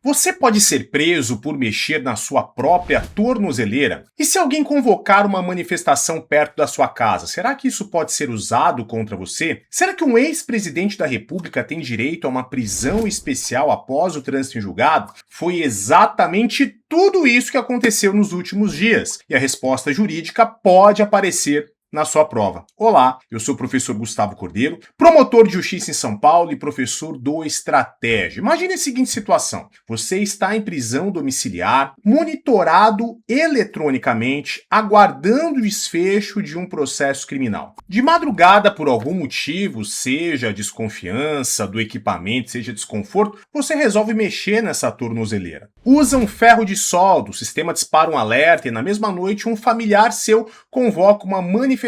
Você pode ser preso por mexer na sua própria tornozeleira? E se alguém convocar uma manifestação perto da sua casa, será que isso pode ser usado contra você? Será que um ex-presidente da República tem direito a uma prisão especial após o trânsito em julgado? Foi exatamente tudo isso que aconteceu nos últimos dias. E a resposta jurídica pode aparecer na sua prova. Olá, eu sou o professor Gustavo Cordeiro, promotor de justiça em São Paulo e professor do Estratégia. Imagine a seguinte situação: você está em prisão domiciliar, monitorado eletronicamente, aguardando o desfecho de um processo criminal. De madrugada, por algum motivo, seja desconfiança do equipamento, seja desconforto, você resolve mexer nessa tornozeleira. Usa um ferro de solda, o sistema dispara um alerta e na mesma noite um familiar seu convoca uma manifestação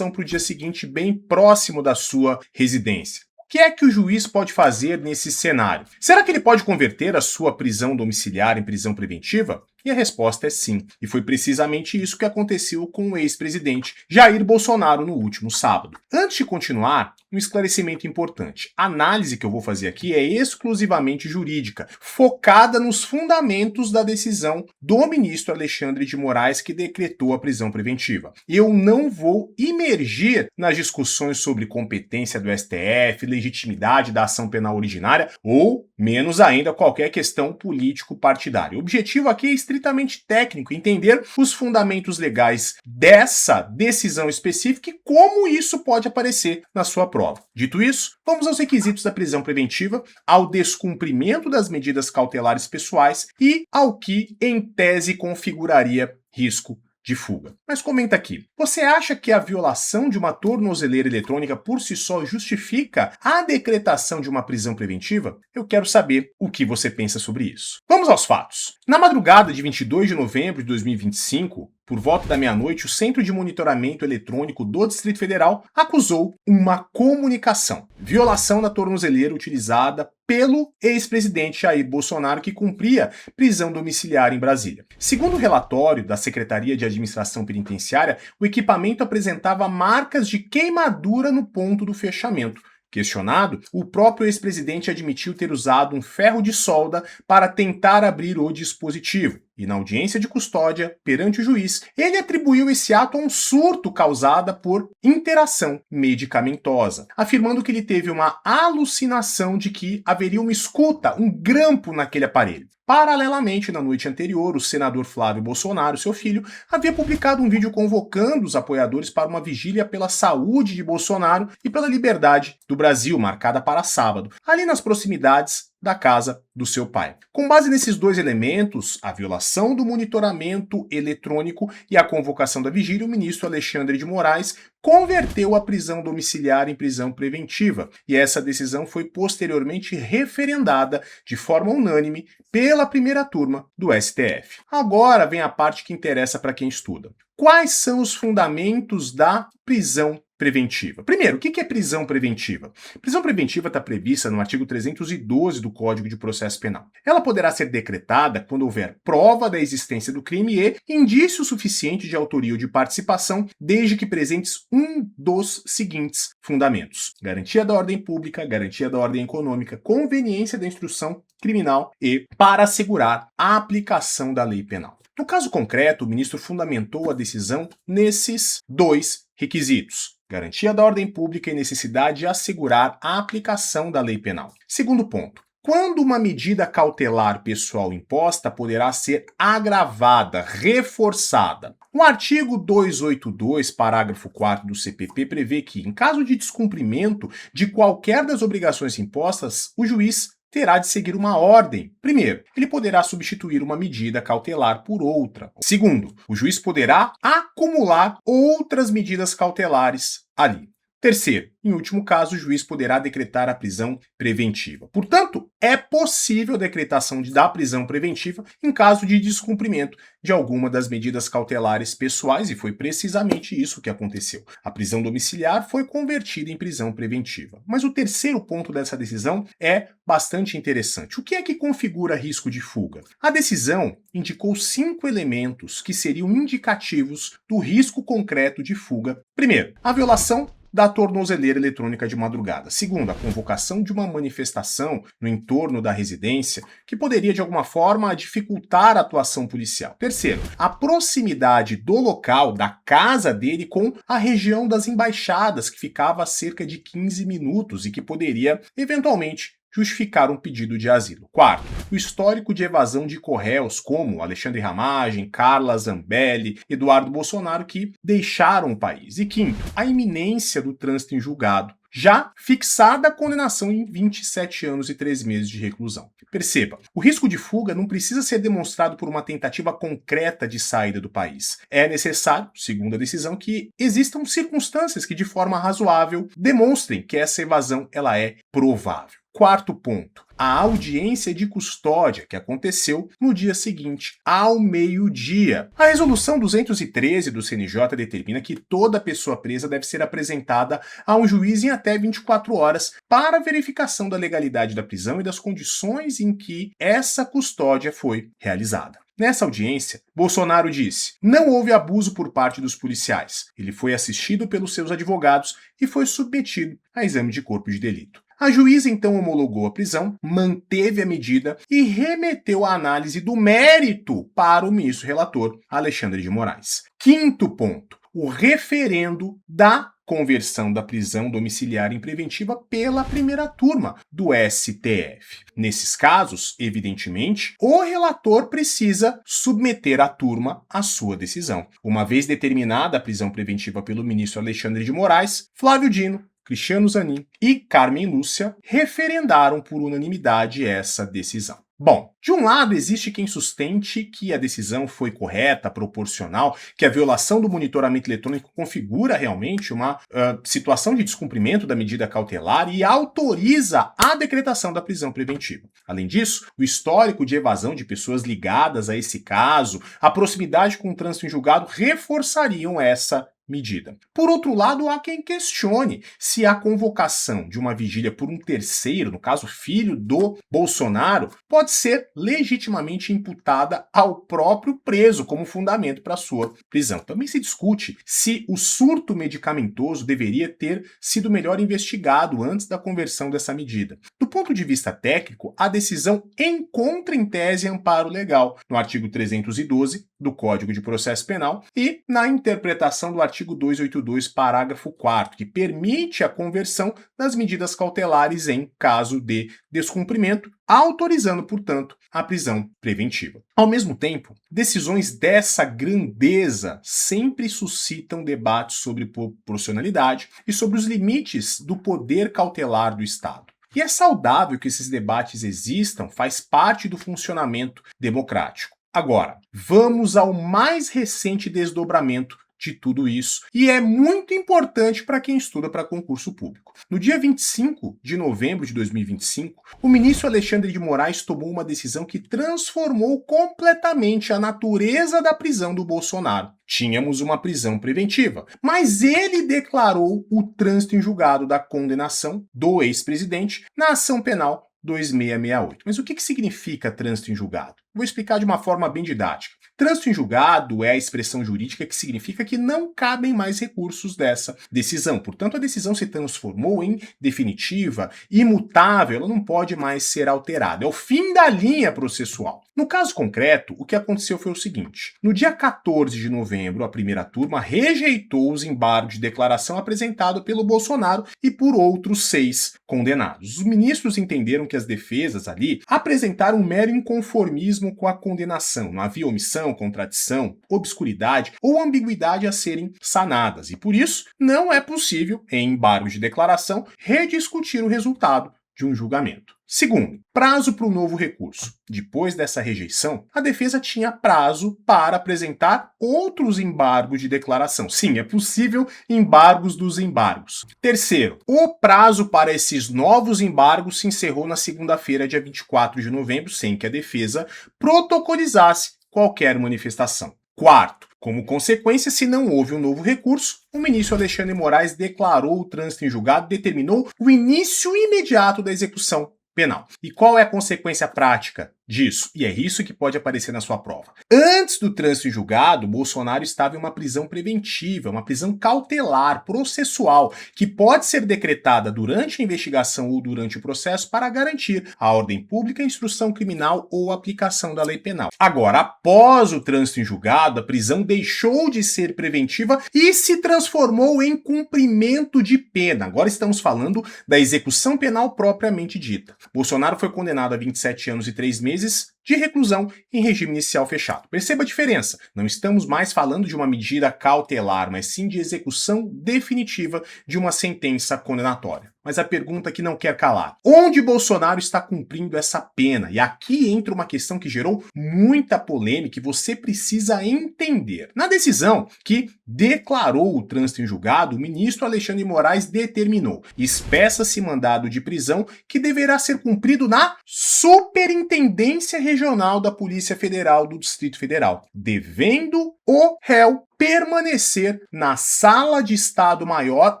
para o dia seguinte bem próximo da sua residência. O que é que o juiz pode fazer nesse cenário? Será que ele pode converter a sua prisão domiciliar em prisão preventiva? E a resposta é sim. E foi precisamente isso que aconteceu com o ex-presidente Jair Bolsonaro no último sábado. Antes de continuar, um esclarecimento importante. A análise que eu vou fazer aqui é exclusivamente jurídica, focada nos fundamentos da decisão do ministro Alexandre de Moraes que decretou a prisão preventiva. Eu não vou imergir nas discussões sobre competência do STF, legitimidade da ação penal originária ou, menos ainda, qualquer questão político-partidária. O objetivo aqui é estritamente técnico, entender os fundamentos legais dessa decisão específica e como isso pode aparecer na sua prova. Dito isso, vamos aos requisitos da prisão preventiva, ao descumprimento das medidas cautelares pessoais e ao que, em tese, configuraria risco de fuga. Mas comenta aqui, você acha que a violação de uma tornozeleira eletrônica por si só justifica a decretação de uma prisão preventiva? Eu quero saber o que você pensa sobre isso. Vamos aos fatos. Na madrugada de 22 de novembro de 2025, por volta da meia-noite, o Centro de Monitoramento Eletrônico do Distrito Federal acusou uma comunicação, violação da tornozeleira utilizada pelo ex-presidente Jair Bolsonaro, que cumpria prisão domiciliar em Brasília. Segundo o relatório da Secretaria de Administração Penitenciária, o equipamento apresentava marcas de queimadura no ponto do fechamento. Questionado, o próprio ex-presidente admitiu ter usado um ferro de solda para tentar abrir o dispositivo. E na audiência de custódia, perante o juiz, ele atribuiu esse ato a um surto causado por interação medicamentosa, afirmando que ele teve uma alucinação de que haveria uma escuta, um grampo naquele aparelho. Paralelamente, na noite anterior, o senador Flávio Bolsonaro, seu filho, havia publicado um vídeo convocando os apoiadores para uma vigília pela saúde de Bolsonaro e pela liberdade do Brasil, marcada para sábado, ali nas proximidades da casa do seu pai. Com base nesses dois elementos, a violação do monitoramento eletrônico e a convocação da vigília, o ministro Alexandre de Moraes converteu a prisão domiciliar em prisão preventiva, e essa decisão foi posteriormente referendada de forma unânime pela primeira turma do STF. Agora vem a parte que interessa para quem estuda. Quais são os fundamentos da prisão preventiva? Primeiro, o que é prisão preventiva? Prisão preventiva está prevista no artigo 312 do Código de Processo Penal. Ela poderá ser decretada quando houver prova da existência do crime e indício suficiente de autoria ou de participação, desde que presentes um dos seguintes fundamentos: garantia da ordem pública, garantia da ordem econômica, conveniência da instrução criminal e para assegurar a aplicação da lei penal. No caso concreto, o ministro fundamentou a decisão nesses dois requisitos: garantia da ordem pública e necessidade de assegurar a aplicação da lei penal. Segundo ponto: quando uma medida cautelar pessoal imposta poderá ser agravada, reforçada. O artigo 282, parágrafo 4º do CPP prevê que, em caso de descumprimento de qualquer das obrigações impostas, o juiz terá de seguir uma ordem. Primeiro, ele poderá substituir uma medida cautelar por outra. Segundo, o juiz poderá acumular outras medidas cautelares ali. Terceiro, em último caso, o juiz poderá decretar a prisão preventiva. Portanto, é possível a decretação da prisão preventiva em caso de descumprimento de alguma das medidas cautelares pessoais, e foi precisamente isso que aconteceu. A prisão domiciliar foi convertida em prisão preventiva. Mas o terceiro ponto dessa decisão é bastante interessante. O que é que configura risco de fuga? A decisão indicou 5 elementos que seriam indicativos do risco concreto de fuga. Primeiro, a violação da tornozeleira eletrônica de madrugada. Segundo, a convocação de uma manifestação no entorno da residência que poderia, de alguma forma, dificultar a atuação policial. Terceiro, a proximidade do local, da casa dele, com a região das embaixadas, que ficava a cerca de 15 minutos e que poderia, eventualmente, justificar um pedido de asilo. Quarto, o histórico de evasão de corréus como Alexandre Ramagem, Carla Zambelli, Eduardo Bolsonaro, que deixaram o país. E quinto, a iminência do trânsito em julgado, já fixada a condenação em 27 anos e 3 meses de reclusão. Perceba, o risco de fuga não precisa ser demonstrado por uma tentativa concreta de saída do país. É necessário, segundo a decisão, que existam circunstâncias que, de forma razoável, demonstrem que essa evasão ela é provável. Quarto ponto, a audiência de custódia, que aconteceu no dia seguinte, ao meio-dia. A resolução 213 do CNJ determina que toda pessoa presa deve ser apresentada a um juiz em até 24 horas para verificação da legalidade da prisão e das condições em que essa custódia foi realizada. Nessa audiência, Bolsonaro disse: não houve abuso por parte dos policiais. Ele foi assistido pelos seus advogados e foi submetido a exame de corpo de delito. A juíza então homologou a prisão, manteve a medida e remeteu a análise do mérito para o ministro relator Alexandre de Moraes. Quinto ponto, o referendo da conversão da prisão domiciliar em preventiva pela primeira turma do STF. Nesses casos, evidentemente, o relator precisa submeter a turma à sua decisão. Uma vez determinada a prisão preventiva pelo ministro Alexandre de Moraes, Flávio Dino, Cristiano Zanin e Carmen Lúcia referendaram por unanimidade essa decisão. Bom, de um lado existe quem sustente que a decisão foi correta, proporcional, que a violação do monitoramento eletrônico configura realmente uma situação de descumprimento da medida cautelar e autoriza a decretação da prisão preventiva. Além disso, o histórico de evasão de pessoas ligadas a esse caso, a proximidade com o trânsito em julgado reforçariam essa medida. Por outro lado, há quem questione se a convocação de uma vigília por um terceiro, no caso filho do Bolsonaro, pode ser legitimamente imputada ao próprio preso como fundamento para sua prisão. Também se discute se o surto medicamentoso deveria ter sido melhor investigado antes da conversão dessa medida. Do ponto de vista técnico, a decisão encontra em tese amparo legal no artigo 312 do Código de Processo Penal e na interpretação do artigo 282, parágrafo 4º, que permite a conversão das medidas cautelares em caso de descumprimento, autorizando, portanto, a prisão preventiva. Ao mesmo tempo, decisões dessa grandeza sempre suscitam debates sobre proporcionalidade e sobre os limites do poder cautelar do Estado. E é saudável que esses debates existam, faz parte do funcionamento democrático. Agora, vamos ao mais recente desdobramento de tudo isso, e é muito importante para quem estuda para concurso público. No dia 25 de novembro de 2025, o ministro Alexandre de Moraes tomou uma decisão que transformou completamente a natureza da prisão do Bolsonaro. Tínhamos uma prisão preventiva, mas ele declarou o trânsito em julgado da condenação do ex-presidente na ação penal 2668. Mas o que significa trânsito em julgado? Vou explicar de uma forma bem didática. Trânsito em julgado é a expressão jurídica que significa que não cabem mais recursos dessa decisão. Portanto, a decisão se transformou em definitiva, imutável, ela não pode mais ser alterada. É o fim da linha processual. No caso concreto, o que aconteceu foi o seguinte. No dia 14 de novembro, a primeira turma rejeitou os embargos de declaração apresentado pelo Bolsonaro e por outros 6 condenados. Os ministros entenderam que as defesas ali apresentaram um mero inconformismo com a condenação. Não havia omissão, contradição, obscuridade ou ambiguidade a serem sanadas. E por isso, não é possível, em embargos de declaração, rediscutir o resultado de um julgamento. Segundo, prazo para o novo recurso. Depois dessa rejeição, a defesa tinha prazo para apresentar outros embargos de declaração. Sim, é possível embargos dos embargos. Terceiro, o prazo para esses novos embargos se encerrou na segunda-feira, dia 24 de novembro, sem que a defesa protocolizasse qualquer manifestação. Quarto, como consequência, se não houve um novo recurso, o ministro Alexandre de Moraes declarou o trânsito em julgado e determinou o início imediato da execução penal. E qual é a consequência prática disso, e é isso que pode aparecer na sua prova. Antes do trânsito em julgado, Bolsonaro estava em uma prisão preventiva, uma prisão cautelar, processual, que pode ser decretada durante a investigação ou durante o processo para garantir a ordem pública, a instrução criminal ou a aplicação da lei penal. Agora, após o trânsito em julgado, a prisão deixou de ser preventiva e se transformou em cumprimento de pena. Agora estamos falando da execução penal propriamente dita. Bolsonaro foi condenado a 27 anos e 3 meses de reclusão em regime inicial fechado. Perceba a diferença. Não estamos mais falando de uma medida cautelar, mas sim de execução definitiva de uma sentença condenatória. Mas a pergunta que não quer calar: onde Bolsonaro está cumprindo essa pena? E aqui entra uma questão que gerou muita polêmica e você precisa entender. Na decisão que declarou o trânsito em julgado, o ministro Alexandre de Moraes determinou: espeça-se mandado de prisão que deverá ser cumprido na Superintendência Regional da Polícia Federal do Distrito Federal, devendo o réu permanecer na sala de Estado Maior,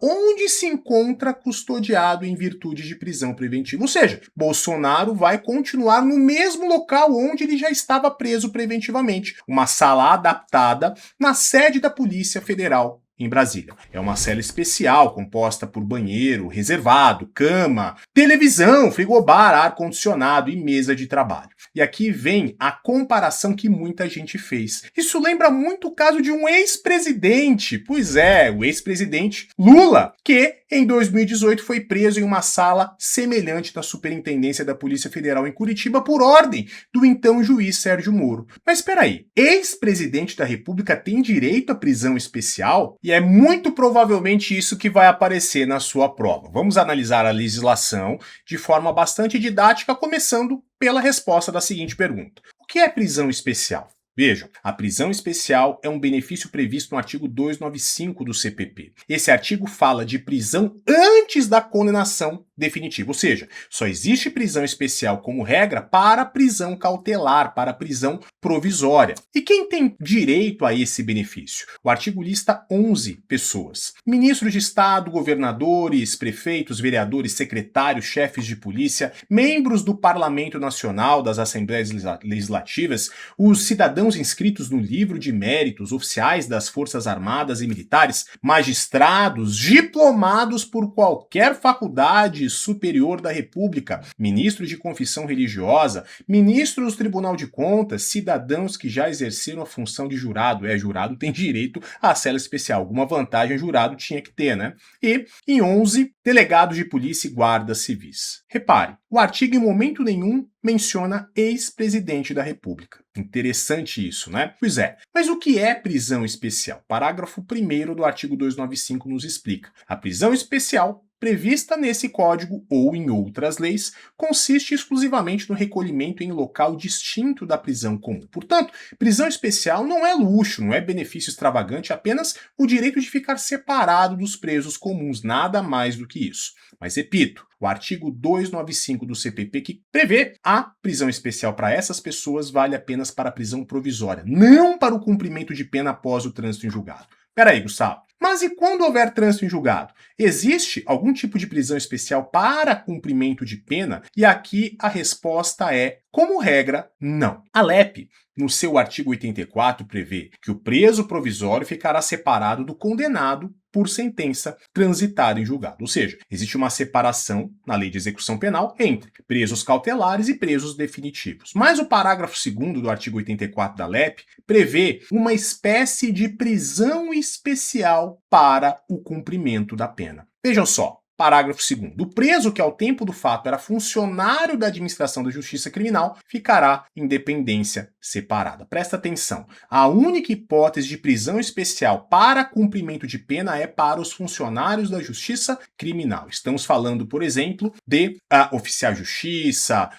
onde se encontra custodiado em virtude de prisão preventiva. Ou seja, Bolsonaro vai continuar no mesmo local onde ele já estava preso preventivamente, uma sala adaptada na sede da Polícia Federal em Brasília. É uma cela especial composta por banheiro reservado, cama, televisão, frigobar, ar-condicionado e mesa de trabalho. E aqui vem a comparação que muita gente fez. Isso lembra muito o caso de um ex-presidente. Pois é, o ex-presidente Lula, que em 2018 foi preso em uma sala semelhante da Superintendência da Polícia Federal em Curitiba por ordem do então juiz Sérgio Moro. Mas espera aí, ex-presidente da República tem direito à prisão especial? E é muito provavelmente isso que vai aparecer na sua prova. Vamos analisar a legislação de forma bastante didática, começando pela resposta da seguinte pergunta: o que é prisão especial? Vejam, a prisão especial é um benefício previsto no artigo 295 do CPP. Esse artigo fala de prisão antes da condenação definitiva, ou seja, só existe prisão especial como regra para prisão cautelar, para prisão provisória. E quem tem direito a esse benefício? O artigo lista 11 pessoas: ministros de Estado, governadores, prefeitos, vereadores, secretários, chefes de polícia, membros do Parlamento Nacional, das Assembleias Legislativas, os cidadãos inscritos no livro de méritos, oficiais das Forças Armadas e Militares, magistrados, diplomados por qualquer faculdade superior da República, ministros de confissão religiosa, ministros do Tribunal de Contas, cidadãos que já exerceram a função de jurado. Jurado tem direito à cela especial. Alguma vantagem jurado tinha que ter, né? E, em 11, delegados de polícia e guardas civis. Repare, o artigo em momento nenhum menciona ex-presidente da República. Interessante isso, né? Pois é. Mas o que é prisão especial? Parágrafo 1º do artigo 295 nos explica. A prisão especial prevista nesse código ou em outras leis, consiste exclusivamente no recolhimento em local distinto da prisão comum. Portanto, prisão especial não é luxo, não é benefício extravagante, apenas o direito de ficar separado dos presos comuns, nada mais do que isso. Mas repito, o artigo 295 do CPP, que prevê a prisão especial para essas pessoas, vale apenas para a prisão provisória, não para o cumprimento de pena após o trânsito em julgado. Peraí, Gustavo. Mas e quando houver trânsito em julgado? Existe algum tipo de prisão especial para cumprimento de pena? E aqui a resposta é, como regra, não. A LEP, no seu artigo 84, prevê que o preso provisório ficará separado do condenado por sentença transitada em julgado. Ou seja, existe uma separação na lei de execução penal entre presos cautelares e presos definitivos. Mas o parágrafo 2º do artigo 84 da LEP prevê uma espécie de prisão especial para o cumprimento da pena. Vejam só. Parágrafo 2º. O preso que ao tempo do fato era funcionário da administração da justiça criminal ficará em dependência separada. Presta atenção. A única hipótese de prisão especial para cumprimento de pena é para os funcionários da justiça criminal. Estamos falando, por exemplo, de oficiais de justiça,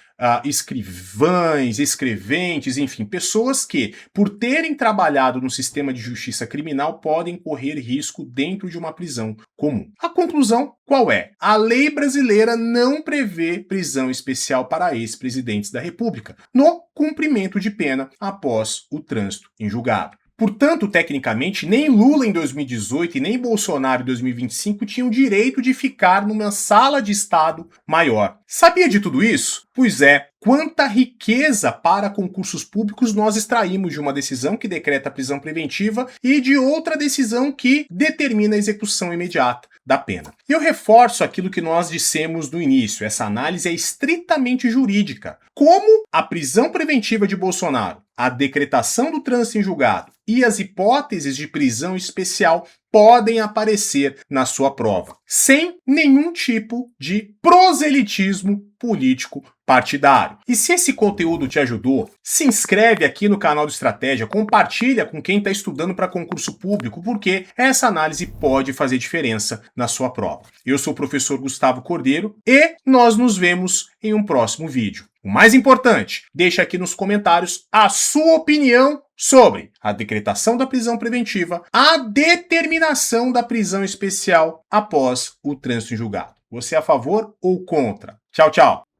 escrivães, escreventes, enfim, pessoas que, por terem trabalhado no sistema de justiça criminal, podem correr risco dentro de uma prisão comum. A conclusão, qual é? A lei brasileira não prevê prisão especial para ex-presidentes da República no cumprimento de pena após o trânsito em julgado. Portanto, tecnicamente, nem Lula em 2018 e nem Bolsonaro em 2025 tinham direito de ficar numa sala de Estado maior. Sabia de tudo isso? Pois é, quanta riqueza para concursos públicos nós extraímos de uma decisão que decreta a prisão preventiva e de outra decisão que determina a execução imediata da pena. E eu reforço aquilo que nós dissemos no início, essa análise é estritamente jurídica. Como a prisão preventiva de Bolsonaro, a decretação do trânsito em julgado e as hipóteses de prisão especial podem aparecer na sua prova, sem nenhum tipo de proselitismo político partidário. E se esse conteúdo te ajudou, se inscreve aqui no canal do Estratégia, compartilha com quem está estudando para concurso público, porque essa análise pode fazer diferença na sua prova. Eu sou o professor Gustavo Cordeiro e nós nos vemos em um próximo vídeo. O mais importante, deixa aqui nos comentários a sua opinião sobre a decretação da prisão preventiva, a determinação da prisão especial após o trânsito em julgado. Você é a favor ou contra? Tchau, tchau!